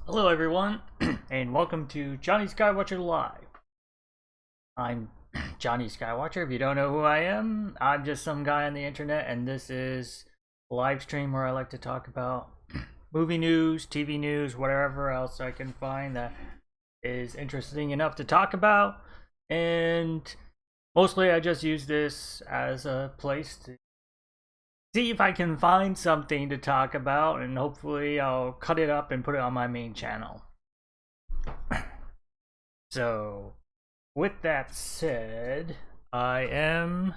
Hello everyone, and welcome to Jonny Skywatcher Live. I'm Jonny Skywatcher. If you don't know who I am, I'm just some guy on the internet, and this is a live stream where I like to talk about movie news, TV news, whatever else I can find that is interesting enough to talk about. And mostly I just use this as a place to see if I can find something to talk about, and hopefully I'll cut it up and put it on my main channel. So, with that said, I am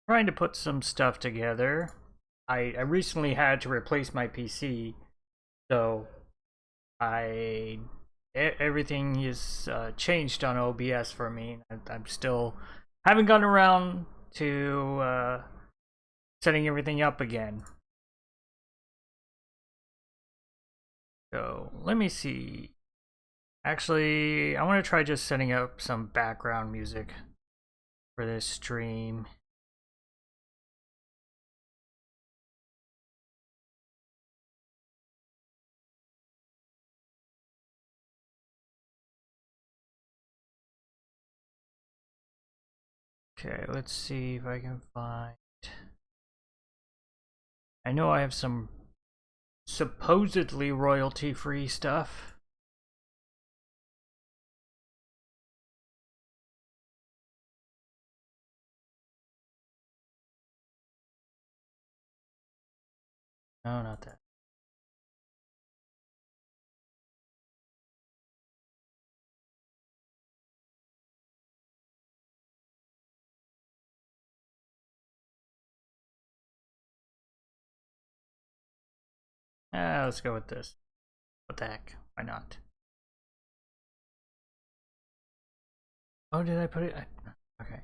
trying to put some stuff together. I recently had to replace my PC, so everything is changed on OBS for me. I'm still haven't gotten around to setting everything up again. So let me see. Actually, I want to try just setting up some background music for this stream. Okay, let's see if I can find... I know I have some supposedly royalty-free stuff. No, not that. Let's go with this. What the heck? Why not? Oh, did I put it? Okay.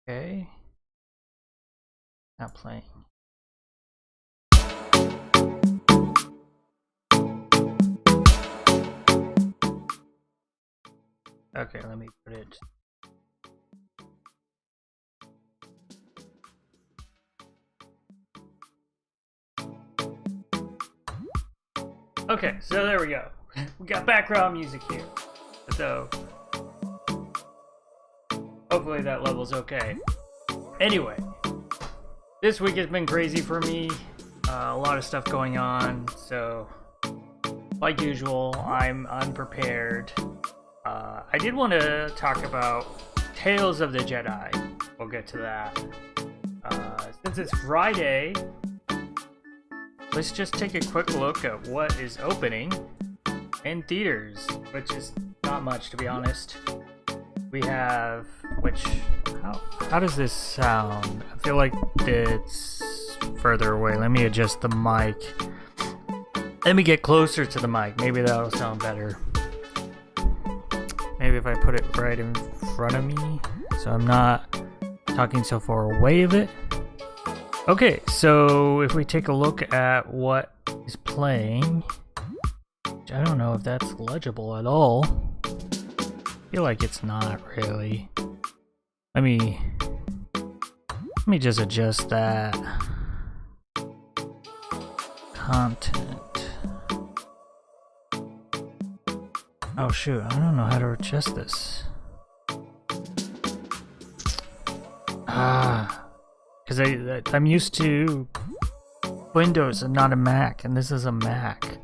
Okay. Not playing. Okay, let me put it. Okay, so there we go. We got background music here. So hopefully that level's okay. Anyway, this week has been crazy for me. A lot of stuff going on, so like usual, I'm unprepared. I did want to talk about Tales of the Jedi. We'll get to that. Since it's Friday, let's just take a quick look at what is opening in theaters, which is not much, to be honest. We have, how does this sound? I feel like it's further away. Let me adjust the mic. Let me get closer to the mic. Maybe that'll sound better. Maybe if I put it right in front of me, so I'm not talking so far away of it. Okay, so if we take a look at what is playing, I don't know if that's legible at all. I feel like it's not really. Let me just adjust that. Content. Oh shoot, I don't know how to adjust this. Because I'm used to Windows and not a Mac, and this is a Mac.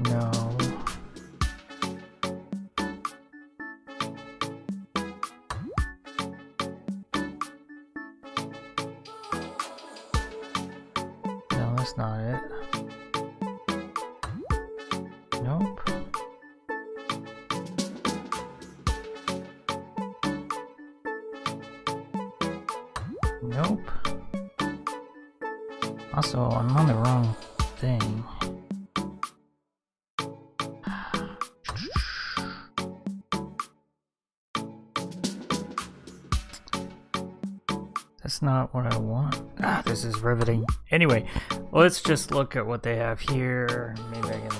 No. No, that's not it. Nope. Nope. Also, I'm on the wrong thing. That's not what I want. This is riveting. Anyway, let's just look at what they have here. Maybe I can...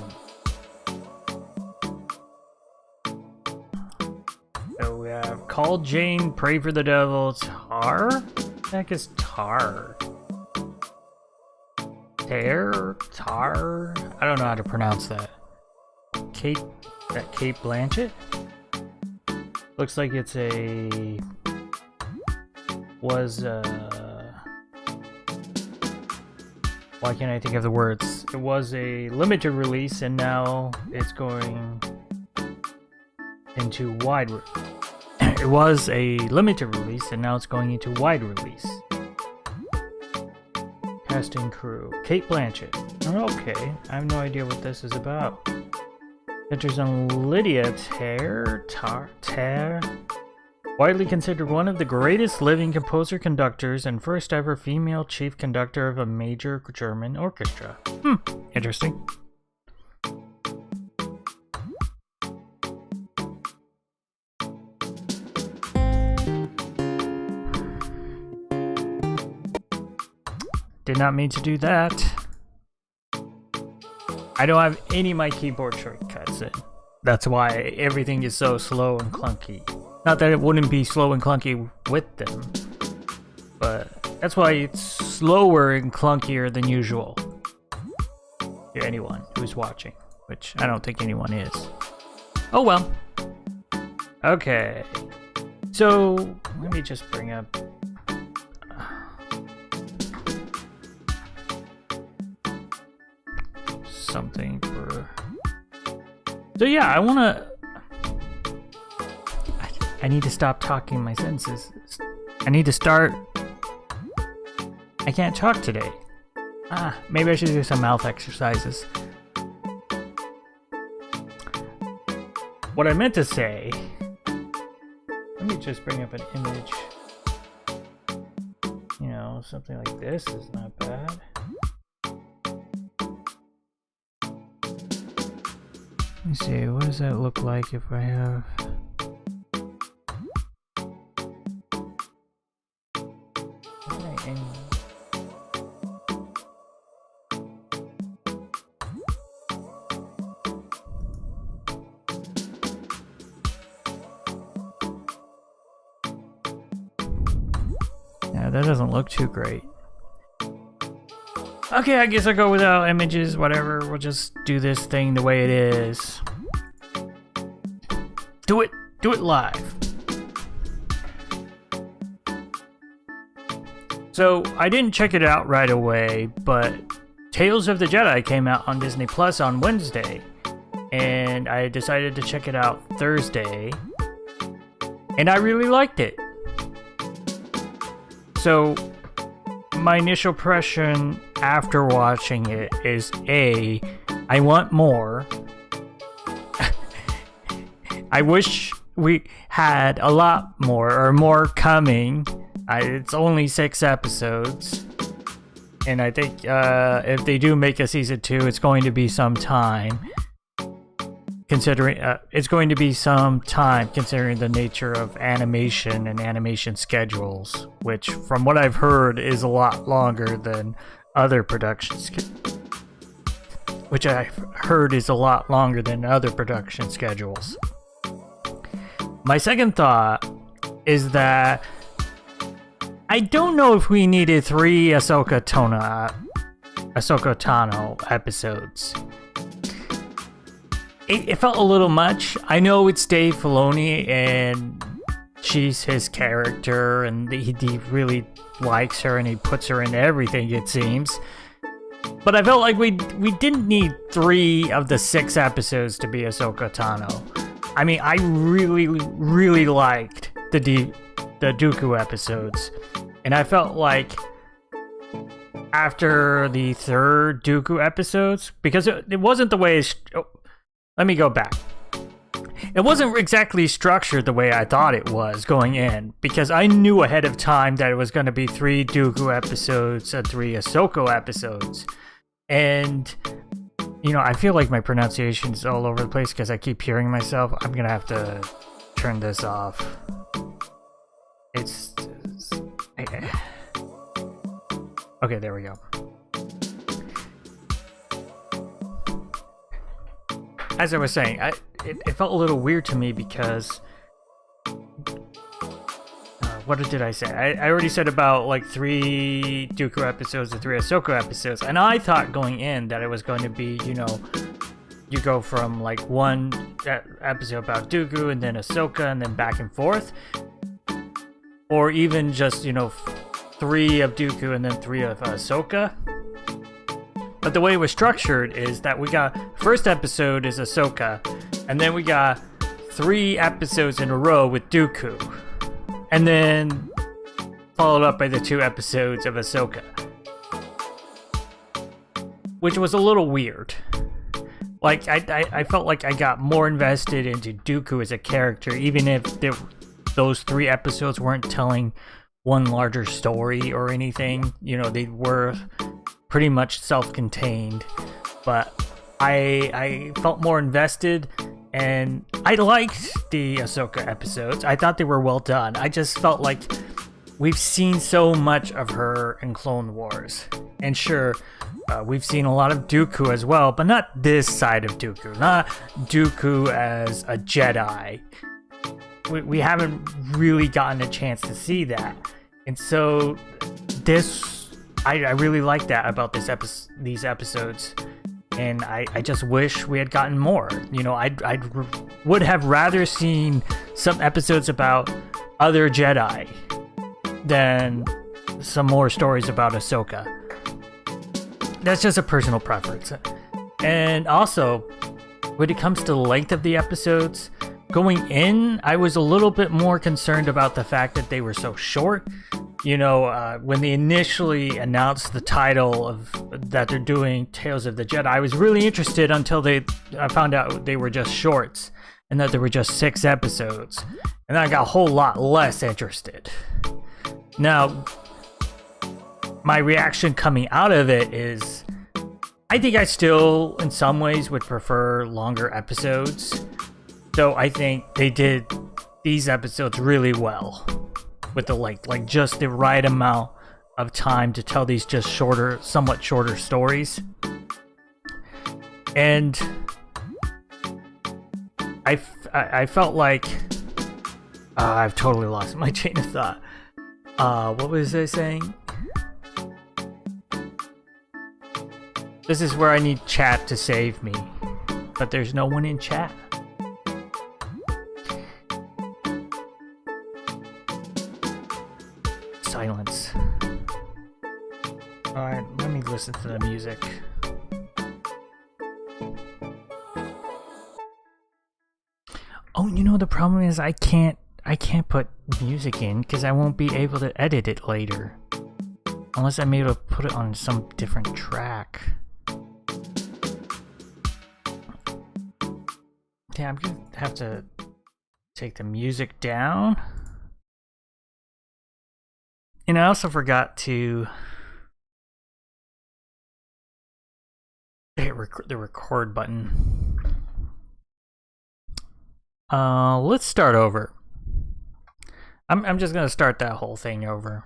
So we have Call Jane, Pray for the Devil, Tar? What the heck is Tar? Tar? I don't know how to pronounce that. Kate Blanchett? Looks like it's a... why can't I think of the words? It was a limited release and now it's going into wide it was a limited release and now it's going into wide release. Cast and crew. Kate Blanchett. Okay, I have no idea what this is about. Centers on Lydia Tarr. Widely considered one of the greatest living composer-conductors and first ever female chief conductor of a major German orchestra. Interesting. Did not mean to do that. I don't have any of my keyboard shortcuts in. That's why everything is so slow and clunky. Not that it wouldn't be slow and clunky with them, but that's why it's slower and clunkier than usual to anyone who's watching, which I don't think anyone is. Oh well. Okay. So, let me just bring up... something for... So yeah, I wanna... I need to stop talking my sentences. I need to start... I can't talk today. Maybe I should do some mouth exercises. What I meant to say... Let me just bring up an image. You know, something like this is not bad. Let me see, what does that look like if I have... Yeah, that doesn't look too great. Okay, I guess I'll go without images, whatever. We'll just do this thing the way it is. Do it live. So, I didn't check it out right away, but Tales of the Jedi came out on Disney Plus on Wednesday. And I decided to check it out Thursday. And I really liked it. So, my initial impression after watching it is A, I want more. I wish we had a lot more, or more coming. It's only 6 episodes. And I think if they do make a season 2, it's going to be some time. Considering considering the nature of animation and animation schedules, which from what I've heard is a lot longer than other production schedules. My second thought is that I don't know if we needed 3 Ahsoka Tano episodes. It felt a little much. I know it's Dave Filoni and she's his character and he really likes her and he puts her in everything, it seems. But I felt like we didn't need 3 of the 6 episodes to be Ahsoka Tano. I mean, I really liked the Dooku episodes. And I felt like after the 3rd Dooku episodes, because it wasn't the way... Let me go back. It wasn't exactly structured the way I thought it was going in, because I knew ahead of time that it was going to be 3 Dooku episodes and 3 Ahsoka episodes. And, you know, I feel like my pronunciation is all over the place because I keep hearing myself. I'm going to have to turn this off. Okay, there we go. As I was saying, it felt a little weird to me because... what did I say? I already said about like 3 Dooku episodes and 3 Ahsoka episodes. And I thought going in that it was going to be, you know... You go from like 1 episode about Dooku and then Ahsoka and then back and forth. Or even just, you know, 3 of Dooku and then 3 of Ahsoka. But the way it was structured is that we got... First episode is Ahsoka. And then we got 3 episodes in a row with Dooku. And then followed up by the 2 episodes of Ahsoka. Which was a little weird. Like, I felt like I got more invested into Dooku as a character, even if those 3 episodes weren't telling one larger story or anything. You know, they were pretty much self-contained. But I felt more invested, and I liked the Ahsoka episodes. I thought they were well done. I just felt like we've seen so much of her in Clone Wars. And sure, we've seen a lot of Dooku as well, but not this side of Dooku. Not Dooku as a Jedi. We haven't really gotten a chance to see that. And so I really like that about these episodes. And I just wish we had gotten more. You know, I would have rather seen some episodes about other Jedi than some more stories about Ahsoka. That's just a personal preference. And also, when it comes to the length of the episodes, going in, I was a little bit more concerned about the fact that they were so short. You know, when they initially announced the title of that they're doing Tales of the Jedi, I was really interested until I found out they were just shorts and that there were just 6 episodes. And then I got a whole lot less interested. Now, my reaction coming out of it is, I think I still, in some ways, would prefer longer episodes. So I think they did these episodes really well with the length, like just the right amount of time to tell these just shorter, somewhat shorter stories. And I felt like I've totally lost my chain of thought. What was I saying? This is where I need chat to save me, but there's no one in chat. Silence. Alright, let me listen to the music. Oh, you know, the problem is I can't put music in because I won't be able to edit it later. Unless I'm able to put it on some different track. Yeah, I'm gonna have to take the music down. And I also forgot to hit the record button. Let's start over. I'm just gonna start that whole thing over.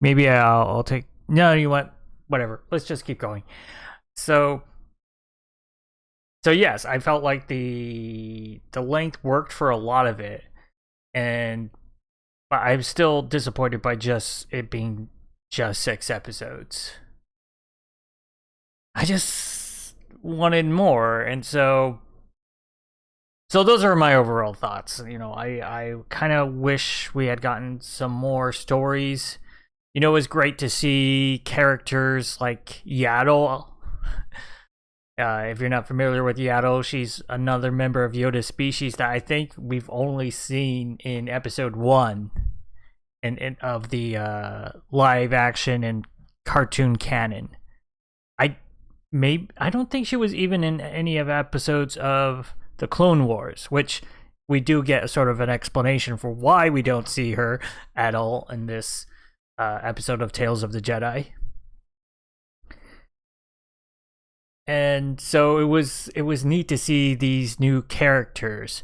Maybe I'll take. No, you want whatever. Let's just keep going. So yes, I felt like the length worked for a lot of it, but I'm still disappointed by just it being just 6 episodes. I just wanted more, and so those are my overall thoughts. You know, I kind of wish we had gotten some more stories. You know, it was great to see characters like Yaddle. If you're not familiar with Yaddle, she's another member of Yoda's species that I think we've only seen in episode 1 of the live action and cartoon canon. I don't think she was even in any of episodes of the Clone Wars, which we do get a sort of an explanation for why we don't see her at all in this episode of Tales of the Jedi. And so it was neat to see these new characters.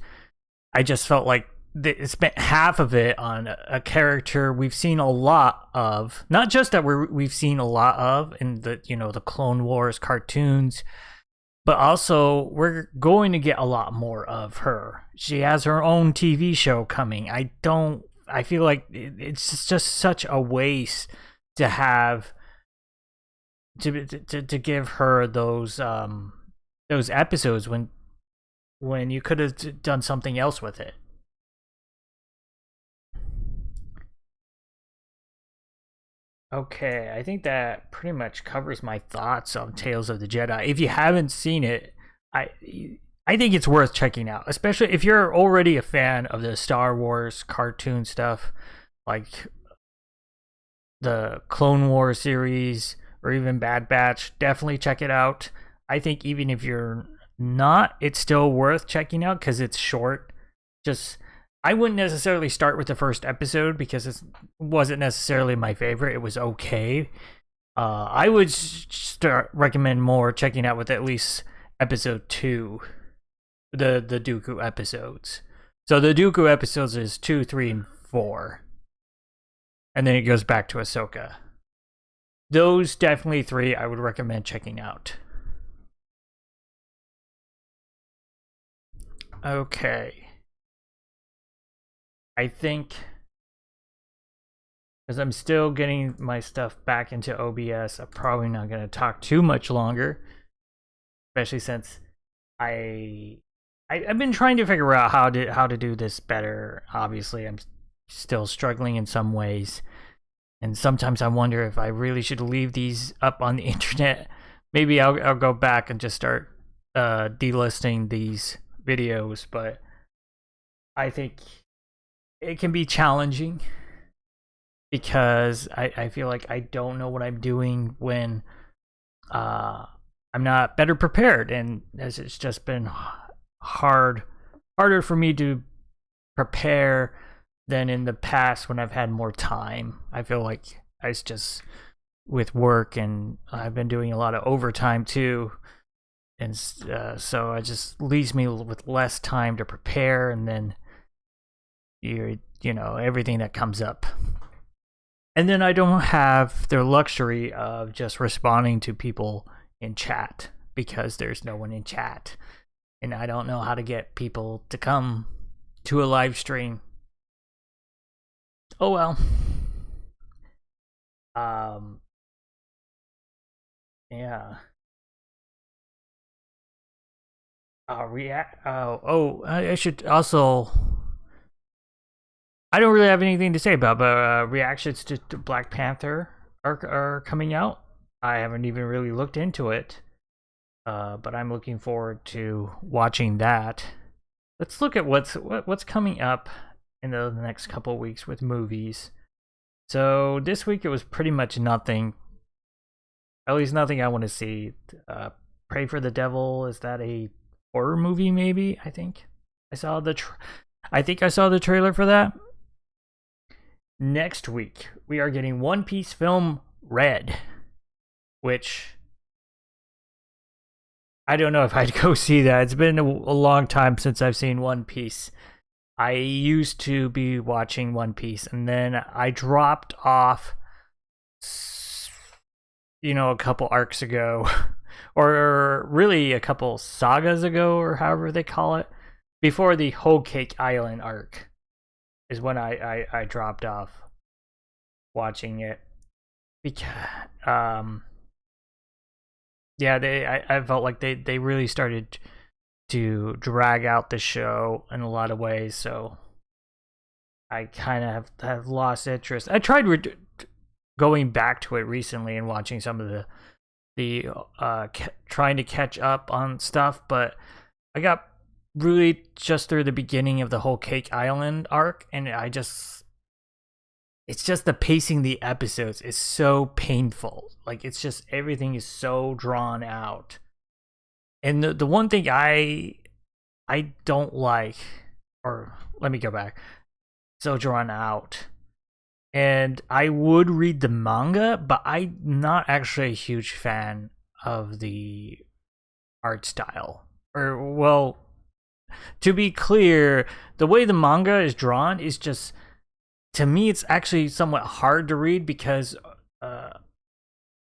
I just felt like they spent half of it on a character we've seen a lot of, not just that we've seen a lot of in the, you know, the Clone Wars cartoons, but also we're going to get a lot more of her. She has her own TV show coming. I feel like it's just such a waste to have to give her those episodes when you could have done something else with it. Okay, I think that pretty much covers my thoughts on Tales of the Jedi. If you haven't seen it, I think it's worth checking out, especially if you're already a fan of the Star Wars cartoon stuff, like the Clone Wars series or even Bad Batch. Definitely check it out. I think even if you're not, it's still worth checking out because it's short. I wouldn't necessarily start with the first episode because it wasn't necessarily my favorite. It was okay. I would recommend more checking out with at least episode 2, the Dooku episodes. So the Dooku episodes is 2, 3, and 4. and then it goes back to Ahsoka. Those definitely 3 I would recommend checking out. Okay. I think, because I'm still getting my stuff back into OBS, I'm probably not going to talk too much longer, especially since I've been trying to figure out how to do this better. Obviously, I'm still struggling in some ways, and sometimes I wonder if I really should leave these up on the internet. Maybe I'll go back and just start delisting these videos, but I think it can be challenging because I feel like I don't know what I'm doing when I'm not better prepared, and as it's just been harder for me to prepare than in the past when I've had more time. I feel like it's just with work, and I've been doing a lot of overtime too, and so it just leaves me with less time to prepare, and then you know, everything that comes up. And then I don't have the luxury of just responding to people in chat because there's no one in chat. And I don't know how to get people to come to a live stream. Oh well. Yeah. I should also, I don't really have anything to say about, but reactions to Black Panther are coming out. I haven't even really looked into it, but I'm looking forward to watching that. Let's look at what's coming up in the next couple of weeks with movies. So this week it was pretty much nothing. At least nothing I want to see. Pray for the Devil, is that a horror movie? Maybe. I think I saw the trailer for that. Next week, we are getting One Piece film Red, which I don't know if I'd go see that. It's been a long time since I've seen One Piece. I used to be watching One Piece, and then I dropped off, you know, a couple arcs ago, or really a couple sagas ago, or however they call it, before the Whole Cake Island arc is when I dropped off watching it, because yeah, I felt like they really started to drag out the show in a lot of ways, so I kind of have lost interest. I tried going back to it recently and watching some of the trying to catch up on stuff, but I got really just through the beginning of the Whole Cake Island arc, and it's just the pacing of the episodes is so painful. Like, it's just, everything is so drawn out. And the one thing I don't like, or let me go back, so drawn out. And I would read the manga, but I'm not actually a huge fan of the art style. Or, well, to be clear, the way the manga is drawn is just, to me, it's actually somewhat hard to read because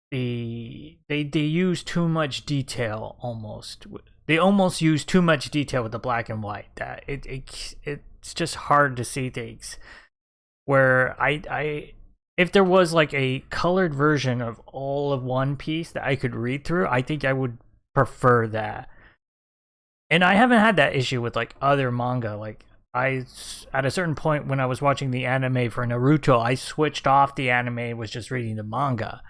they use too much detail almost. They almost use too much detail with the black and white that it's just hard to see things. Where if there was like a colored version of all of One Piece that I could read through, I think I would prefer that. And I haven't had that issue with like other manga. Like, at a certain point when I was watching the anime for Naruto, I switched off the anime and was just reading the manga.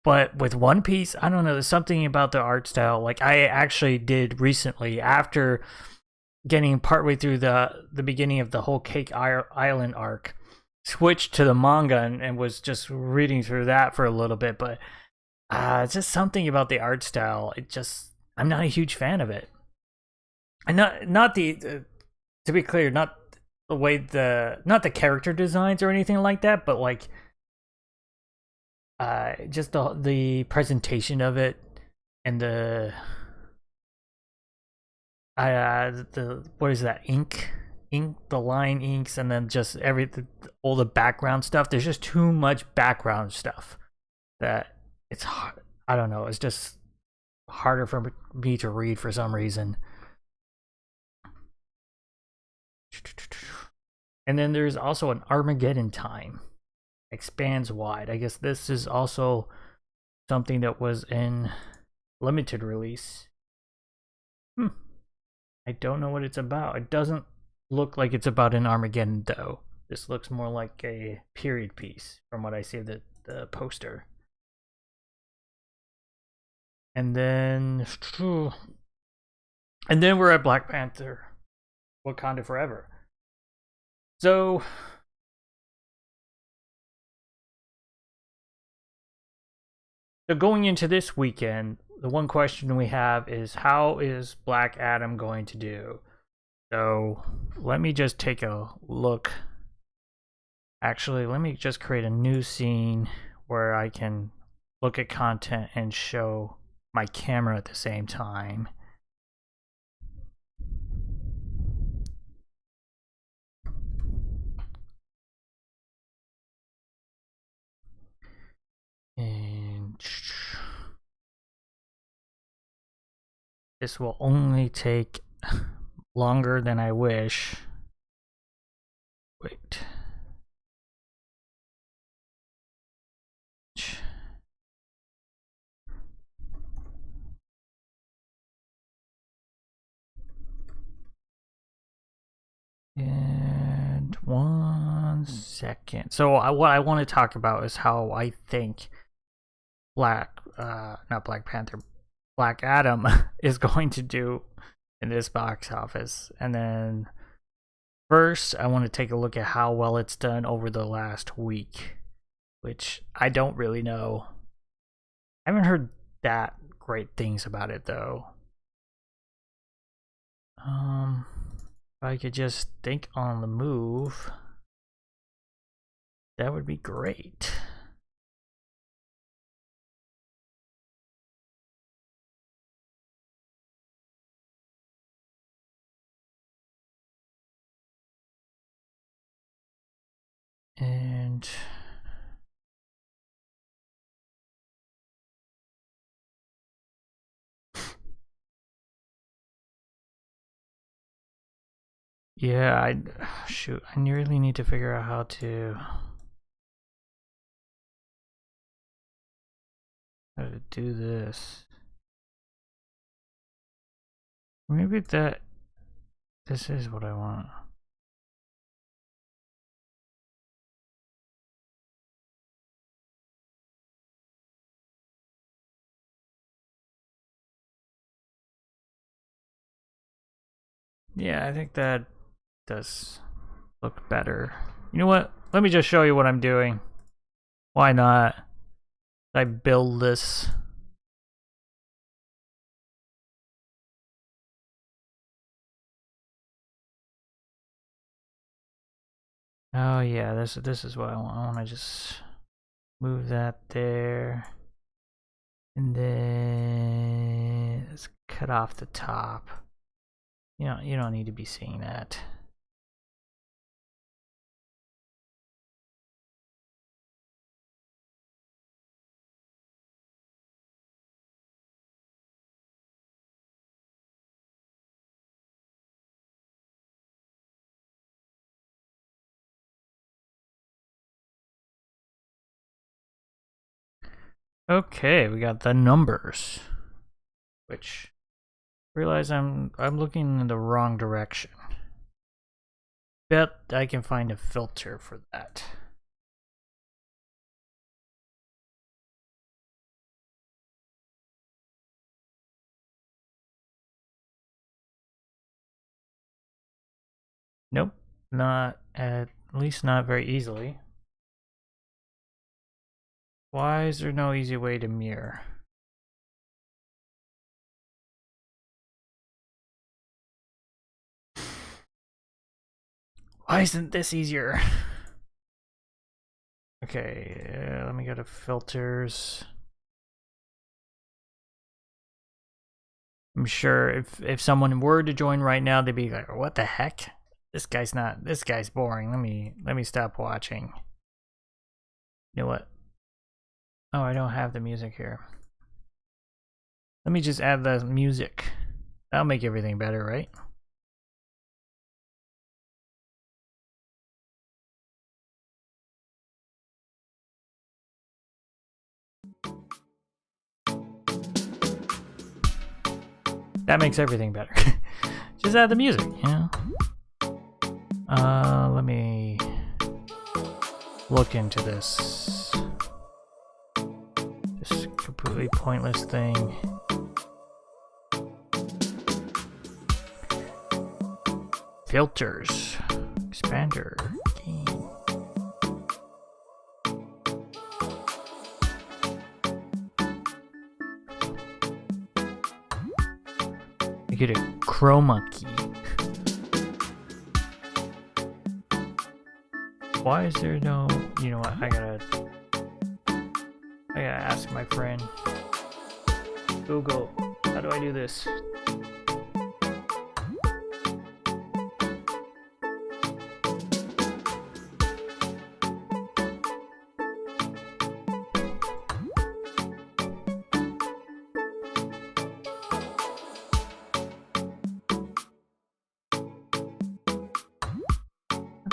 But with One Piece, I don't know, there's something about the art style. Like, I actually did recently, after getting partway through the beginning of the Whole Cake Island arc, switched to the manga and was just reading through that for a little bit. But it's just something about the art style. I'm not a huge fan of it. And not the to be clear, not the way not the character designs or anything like that, but like just the presentation of it, and the what is that, ink ink, the line inks, and then just all the background stuff. There's just too much background stuff that it's hard. I don't know. It's just harder for me to read for some reason. And then there's also an Armageddon Time. Expands wide. I guess this is also something that was in limited release. I don't know what it's about. It doesn't look like it's about an Armageddon though. This looks more like a period piece from what I see of the poster. And then we're at Black Panther Wakanda Forever. So going into this weekend, the one question we have is, how is Black Adam going to do? So let me just take a look. Actually, let me just create a new scene where I can look at content and show my camera at the same time. And this will only take longer than I wish. Wait. And 1 second. So what I want to talk about is how I think Black Adam is going to do in this box office. And then first, I want to take a look at how well it's done over the last week, which I don't really know. I haven't heard that great things about it though. If I could just think on the move, that would be great. And yeah, I really need to figure out how to do this. Maybe this is what I want. Yeah, I think that does look better. You know what? Let me just show you what I'm doing. Why not? I build this. Oh yeah, this is what I want. I want to just move that there, and then let's cut off the top. You don't need to be seeing that. Okay, we got the numbers, which realize I'm looking in the wrong direction. Bet I can find a filter for that. Nope, not at least not very easily. Why is there no easy way to mirror? Why isn't this easier? Okay, let me go to filters. I'm sure if someone were to join right now, they'd be like, what the heck? This guy's boring. Let me stop watching. You know what? Oh, I don't have the music here. Let me just add the music. That'll make everything better, right? That makes everything better. Just add the music, you know? Let me look into this. Just completely pointless thing. Filters. Expander. Game. I get a chroma key. Why is there no... You know what? I gotta ask my friend. Google, how do I do this?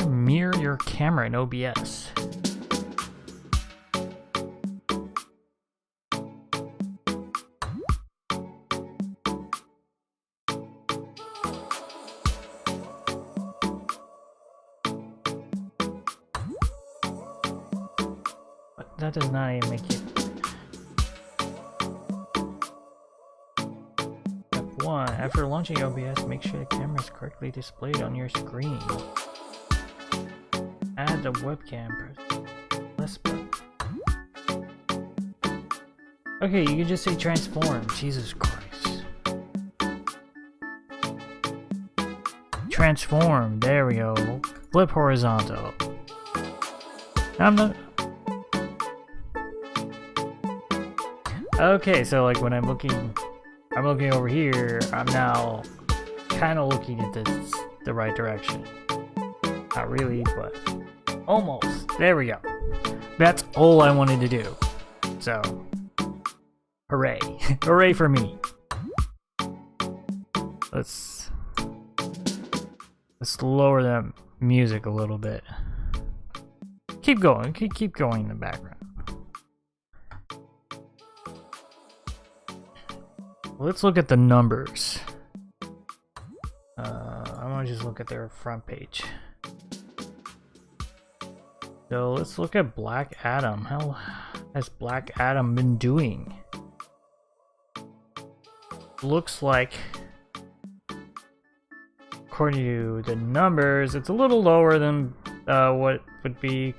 Mirror your camera in OBS. But that does not even make it. Step 1. After launching OBS, make sure the camera is correctly displayed on your screen. Add the webcam. Press button. Okay, you can just say transform. Jesus Christ. Transform. There we go. Flip horizontal. I'm not. Okay, so like when I'm looking over here. I'm now kind of looking at the right direction. Not really, but. Almost. There we go. That's all I wanted to do. So, hooray. Hooray for me. Let's lower the music a little bit. Keep going. Keep going in the background. Let's look at the numbers. I want to just look at their front page. So let's look at Black Adam. How has Black Adam been doing? Looks like, according to the numbers, it's a little lower than what would be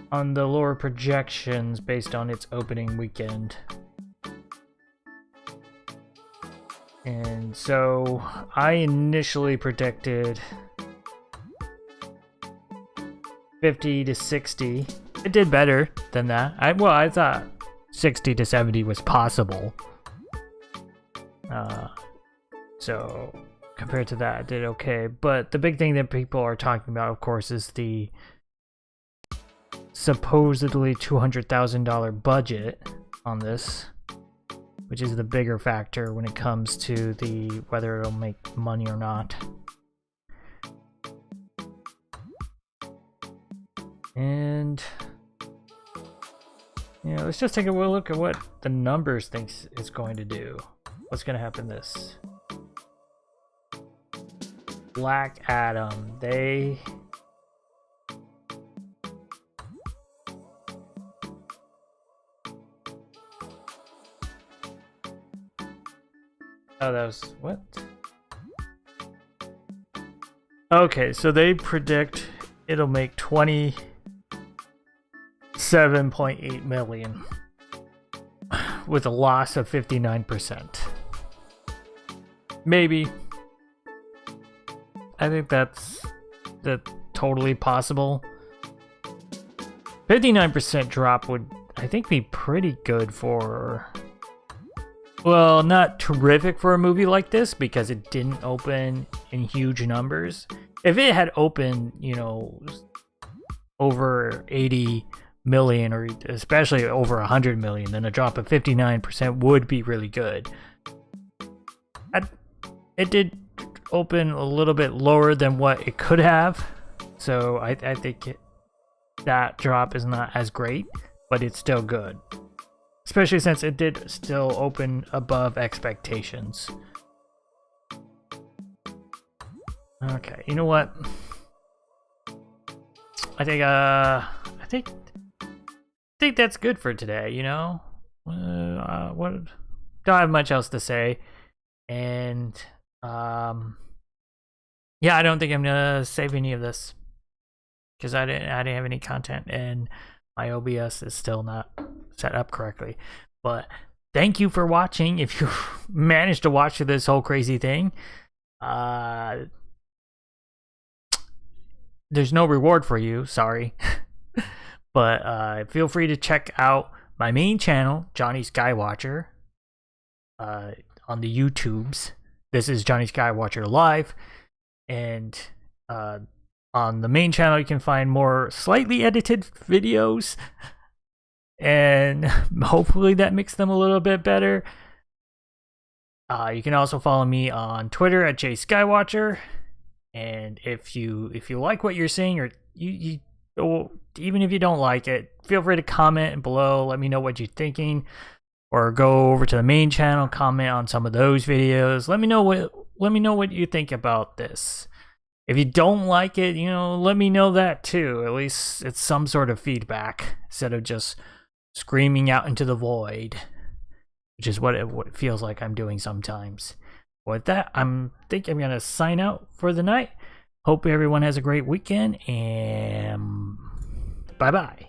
on the lower projections based on its opening weekend. And so I initially predicted 50 to 60. It did better than that. I thought 60 to 70 was possible. So compared to that, it did okay. But the big thing that people are talking about, of course, is the supposedly $200,000 budget on this, which is the bigger factor when it comes to the whether it'll make money or not. And you know, let's just take a look at what the numbers thinks it's going to do. What's going to happen this? Black Adam, they oh, that was what? Okay, so they predict it'll make 27.8 million with a loss of 59%. Maybe. I think that's totally possible. 59% drop would, I think, be pretty good for well, not terrific for a movie like this because it didn't open in huge numbers. If it had opened, you know, over 80 million or especially over 100 million, then a drop of 59% would be really good. It did open a little bit lower than what it could have, so I think that drop is not as great, but it's still good, especially since it did still open above expectations. Okay, you know what? I think that's good for today. You know, what? Don't have much else to say, and yeah, I don't think I'm gonna save any of this because I didn't have any content, and my OBS is still not set up correctly. But thank you for watching. If you managed to watch through this whole crazy thing, there's no reward for you, sorry. But feel free to check out my main channel, Jonny Skywatcher, on the YouTubes. This is Jonny Skywatcher Live, and on the main channel you can find more slightly edited videos, and hopefully that makes them a little bit better. You can also follow me on Twitter at jskywatcher, and if you like what you're seeing, or you even if you don't like it, feel free to comment below, let me know what you're thinking, or go over to the main channel, comment on some of those videos. Let me know what you think about this. If you don't like it, you know, let me know that too. At least it's some sort of feedback instead of just screaming out into the void, which is what it feels like I'm doing sometimes. With that, I think I'm gonna sign out for the night. Hope everyone has a great weekend, and bye bye.